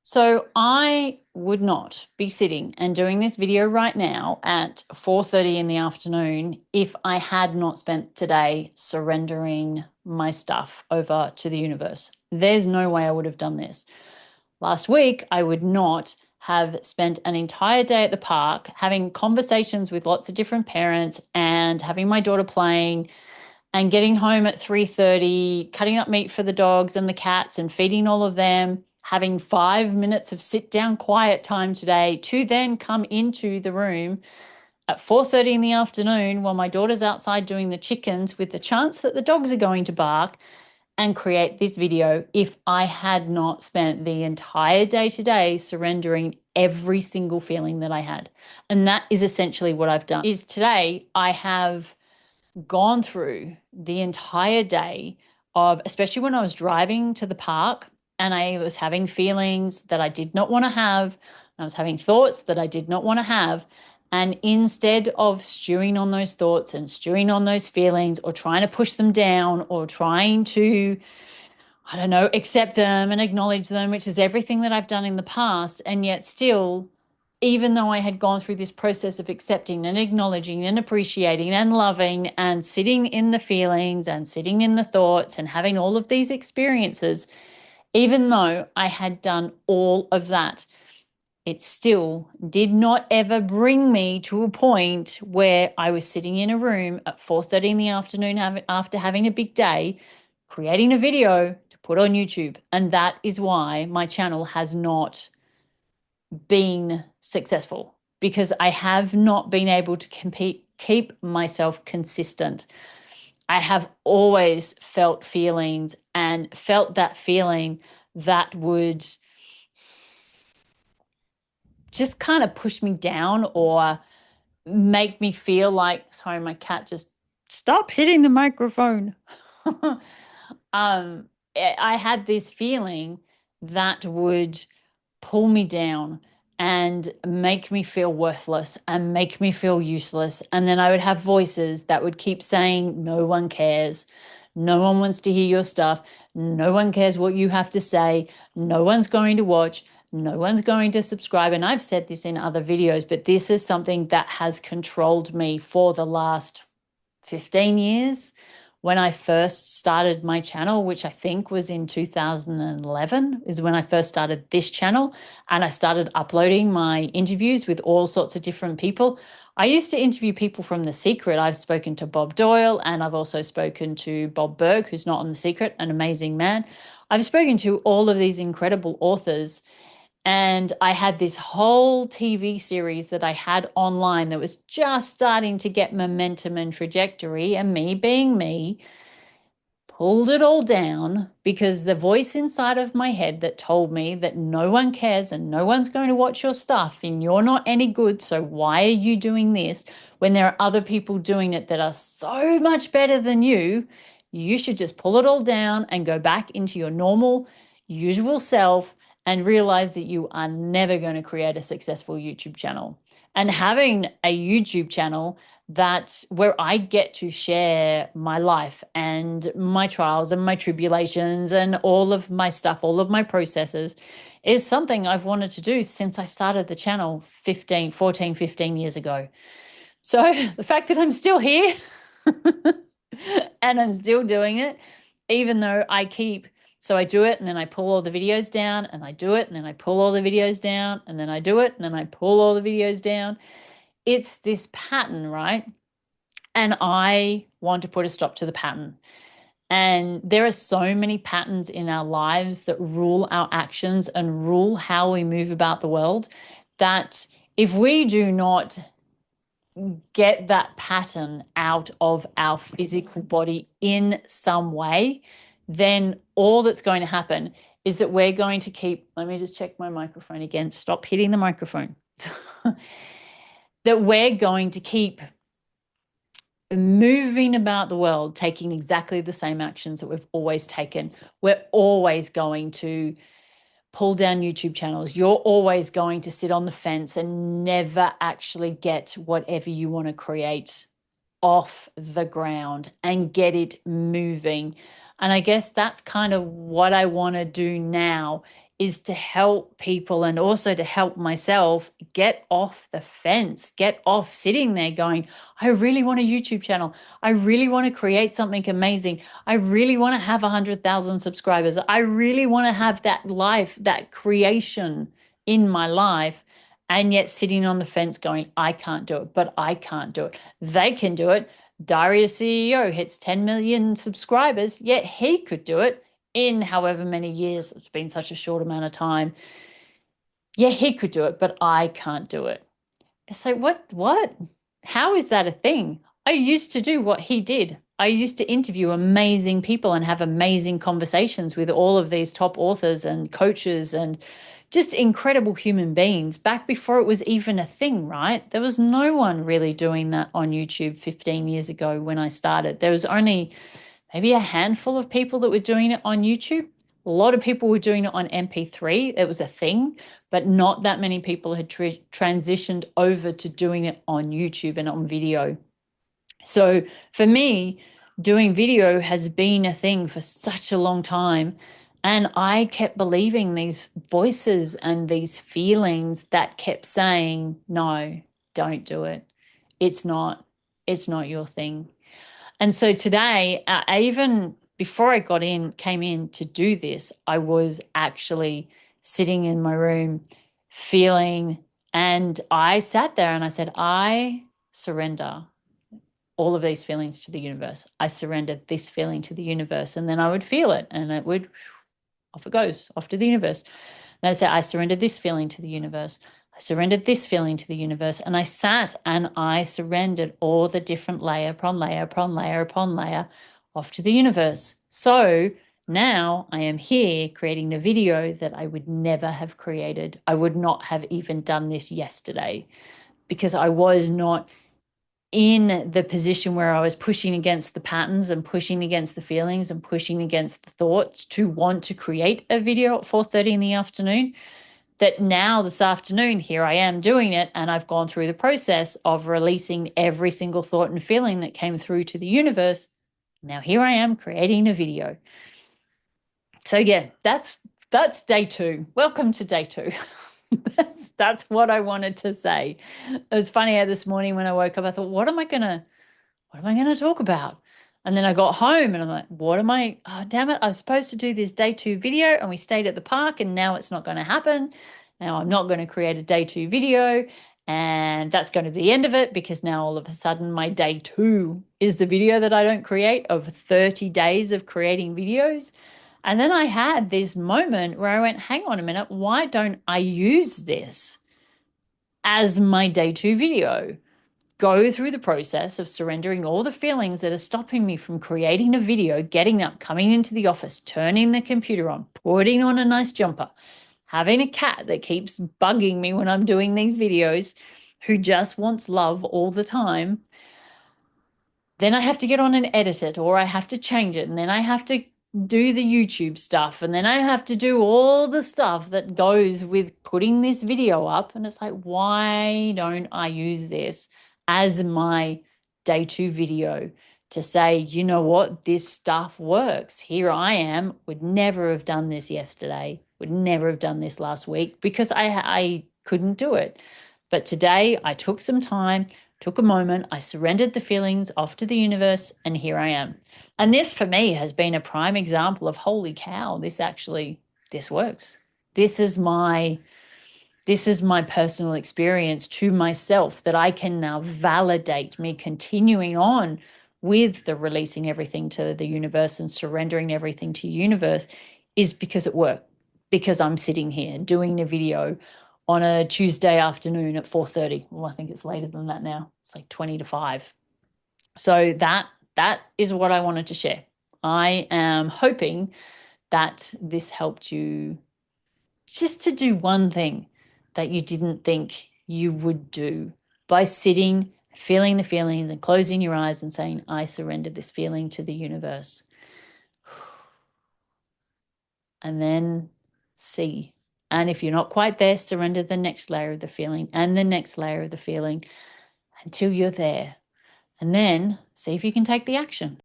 So I would not be sitting and doing this video right now at 4:30 in the afternoon if I had not spent today surrendering my stuff over to the universe. There's no way I would have done this. Last week, I would not have spent an entire day at the park having conversations with lots of different parents and having my daughter playing and getting home at 3:30, cutting up meat for the dogs and the cats and feeding all of them, having 5 minutes of sit down quiet time today to then come into the room at 4:30 in the afternoon while my daughter's outside doing the chickens with the chance that the dogs are going to bark and create this video if I had not spent the entire day today surrendering every single feeling that I had. And that is essentially what I've done. Is today I have gone through the entire day of, especially when I was driving to the park and I was having feelings that I did not want to have, I was having thoughts that I did not want to have. And instead of stewing on those thoughts and stewing on those feelings or trying to push them down or trying to, I don't know, accept them and acknowledge them, which is everything that I've done in the past, and yet still, even though I had gone through this process of accepting and acknowledging and appreciating and loving and sitting in the feelings and sitting in the thoughts and having all of these experiences, even though I had done all of that, it still did not ever bring me to a point where I was sitting in a room at 4:30 in the afternoon after having a big day, creating a video to put on YouTube. And that is why my channel has not been successful, because I have not been able to keep myself consistent. I have always felt feelings and felt that feeling that would just kind of push me down or make me feel like, sorry, my cat just stop hitting the microphone. I had this feeling that would pull me down and make me feel worthless and make me feel useless. And then I would have voices that would keep saying, no one cares. No one wants to hear your stuff. No one cares what you have to say. No one's going to watch. No one's going to subscribe. And I've said this in other videos, but this is something that has controlled me for the last 15 years. When I first started my channel, which I think was in 2011, is when I first started this channel, and I started uploading my interviews with all sorts of different people. I used to interview people from The Secret. I've spoken to Bob Doyle, and I've also spoken to Bob Berg, who's not on The Secret, an amazing man. I've spoken to all of these incredible authors, and I had this whole TV series that I had online that was just starting to get momentum and trajectory. And me being me, pulled it all down because the voice inside of my head that told me that no one cares and no one's going to watch your stuff and you're not any good. So why are you doing this when there are other people doing it that are so much better than you? You should just pull it all down and go back into your normal, usual self and realize that you are never going to create a successful YouTube channel. And having a YouTube channel that where I get to share my life and my trials and my tribulations and all of my stuff, all of my processes, is something I've wanted to do since I started the channel 15 years ago. So the fact that I'm still here and I'm still doing it, even though so I do it and then I pull all the videos down and I do it and then I pull all the videos down and then I do it and then I pull all the videos down. It's this pattern, right? And I want to put a stop to the pattern. And there are so many patterns in our lives that rule our actions and rule how we move about the world that if we do not get that pattern out of our physical body in some way, then all that's going to happen is that we're going to keep, let me just check my microphone again, stop hitting the microphone, that we're going to keep moving about the world, taking exactly the same actions that we've always taken. We're always going to pull down YouTube channels. You're always going to sit on the fence and never actually get whatever you want to create off the ground and get it moving. And I guess that's kind of what I want to do now is to help people and also to help myself get off the fence, get off sitting there going, I really want a YouTube channel. I really want to create something amazing. I really want to have 100,000 subscribers. I really want to have that life, that creation in my life. And yet sitting on the fence going, I can't do it, but I can't do it. They can do it. Darius CEO hits 10 million subscribers, yet he could do it in however many years. It's been such a short amount of time. Yeah, he could do it, but I can't do it. So what? How is that a thing? I used to do what he did. I used to interview amazing people and have amazing conversations with all of these top authors and coaches and just incredible human beings back before it was even a thing, right? There was no one really doing that on YouTube 15 years ago when I started. There was only maybe a handful of people that were doing it on YouTube. A lot of people were doing it on MP3. It was a thing, but not that many people had transitioned over to doing it on YouTube and on video. So for me, doing video has been a thing for such a long time. And I kept believing these voices and these feelings that kept saying, no, don't do it. It's not, it's not your thing. And so today, even before I came in to do this, I was actually sitting in my room feeling, and I sat there and I said, I surrender all of these feelings to the universe. I surrendered this feeling to the universe. And then I would feel it and it would, off it goes, off to the universe. And I'd say, I surrendered this feeling to the universe. I surrendered this feeling to the universe. And I sat and I surrendered all the different layer upon layer upon layer upon layer off to the universe. So now I am here creating the video that I would never have created. I would not have even done this yesterday because I was not in the position where I was pushing against the patterns and pushing against the feelings and pushing against the thoughts to want to create a video at 4:30 in the afternoon. That now this afternoon, here I am doing it, and I've gone through the process of releasing every single thought and feeling that came through to the universe. Now here I am creating a video. So yeah, that's day 2. Welcome to day 2. That's what I wanted to say. It was funny how this morning when I woke up, I thought, what am I gonna talk about? And then I got home and I'm like, oh, damn it. I was supposed to do this day 2 video and we stayed at the park and now it's not going to happen. Now I'm not going to create a day 2 video and that's going to be the end of it because now all of a sudden my day 2 is the video that I don't create of 30 days of creating videos. And then I had this moment where I went, hang on a minute, why don't I use this as my day 2 video? Go through the process of surrendering all the feelings that are stopping me from creating a video, getting up, coming into the office, turning the computer on, putting on a nice jumper, having a cat that keeps bugging me when I'm doing these videos, who just wants love all the time. Then I have to get on and edit it, or I have to change it, and then I have to do the YouTube stuff, and then I have to do all the stuff that goes with putting this video up. And it's like, why don't I use this as my day 2 video to say, you know what, this stuff works. Here I am, would never have done this yesterday, would never have done this last week because I couldn't do it. But today I took some time, took a moment, I surrendered the feelings off to the universe, and here I am. And this for me has been a prime example of, holy cow, this works. This is my personal experience to myself that I can now validate me continuing on with the releasing everything to the universe and surrendering everything to the universe is because it worked, because I'm sitting here doing a video on a Tuesday afternoon at 4:30. Well, I think it's later than that now. It's like 20 to 5. So that is what I wanted to share. I am hoping that this helped you just to do one thing that you didn't think you would do by sitting, feeling the feelings and closing your eyes and saying, I surrender this feeling to the universe. And then see. And if you're not quite there, surrender the next layer of the feeling and the next layer of the feeling until you're there. And then see if you can take the action.